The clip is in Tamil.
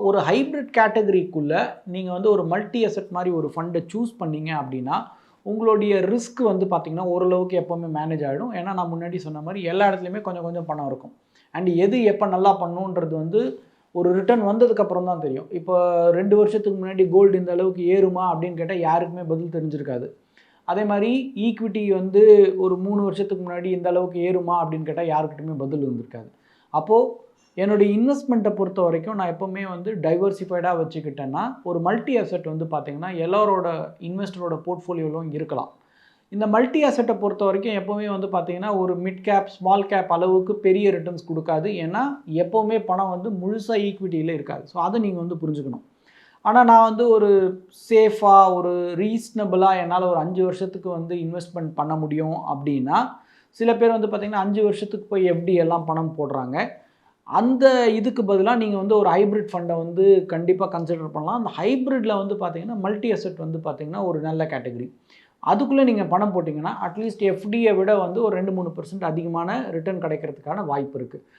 ஒரு ஹைப்ரிட் கேட்டகரிக்குள்ளே நீங்கள் வந்து ஒரு மல்டி அசெட் மாதிரி ஒரு ஃபண்டை சூஸ் பண்ணீங்க அப்படின்னா உங்களுடைய ரிஸ்க் வந்து பார்த்திங்கன்னா ஓரளவுக்கு எப்போவுமே மேனேஜ் ஆகிடும். ஏன்னா நான் முன்னாடி சொன்ன மாதிரி எல்லா இடத்துலையுமே கொஞ்சம் கொஞ்சம் பணம் இருக்கும். அண்ட் எது எப்போ நல்லா பண்ணுன்றது வந்து ஒரு ரிட்டர்ன் வந்ததுக்கப்புறம் தான் தெரியும். இப்போ 2 வருஷத்துக்கு முன்னாடி கோல்டு இந்த அளவுக்கு ஏறுமா அப்படின்னு கேட்டால் யாருக்குமே பதில் தெரிஞ்சிருக்காது. அதே மாதிரி ஈக்விட்டி வந்து ஒரு 3 வருஷத்துக்கு முன்னாடி இந்த அளவுக்கு ஏறுமா அப்படின்னு கேட்டால் யாருக்கிட்டுமே பதில் வந்திருக்காது. அப்போது என்னுடைய இன்வெஸ்ட்மெண்ட்டை பொறுத்த வரைக்கும் நான் எப்போவுமே வந்து டைவர்சிஃபைடாக வச்சுக்கிட்டேன்னா ஒரு மல்டி அசெட் வந்து பார்த்திங்கன்னா எல்லாரோட இன்வெஸ்டரோட போர்ட்ஃபோலியோவிலும் இருக்கலாம். இந்த மல்டி அசெட்டை பொறுத்த வரைக்கும் எப்போவுமே வந்து பார்த்திங்கன்னா ஒரு மிட் கேப் ஸ்மால் கேப் அளவுக்கு பெரிய ரிட்டர்ன்ஸ் கொடுக்காது. ஏன்னா எப்போவுமே பணம் வந்து முழுசாக ஈக்விட்டியில் இருக்காது. ஸோ அதை நீங்கள் வந்து புரிஞ்சுக்கணும். ஆனால் நான் வந்து ஒரு சேஃபாக ஒரு ரீசனபிளாக என்னால் ஒரு 5 வருஷத்துக்கு வந்து இன்வெஸ்ட்மெண்ட் பண்ண முடியும் அப்படின்னா சில பேர் வந்து பார்த்திங்கன்னா 5 வருஷத்துக்கு போய் எஃப்டி எல்லாம் பணம் போடுறாங்க. அந்த இதுக்கு பதிலாக நீங்கள் வந்து ஒரு ஹைப்ரிட் ஃபண்டை வந்து கண்டிப்பாக கன்சிடர் பண்ணலாம். அந்த ஹைப்ரிட்டில் வந்து பார்த்திங்கன்னா மல்டி அசெட் வந்து பார்த்திங்கன்னா ஒரு நல்ல கேட்டகரி. அதுக்குள்ளே நீங்கள் பணம் போட்டிங்கன்னா அட்லீஸ்ட் எஃப்டியை விட வந்து ஒரு 2-3% அதிகமான ரிட்டர்ன் கிடைக்கிறதுக்கான வாய்ப்பு இருக்குது.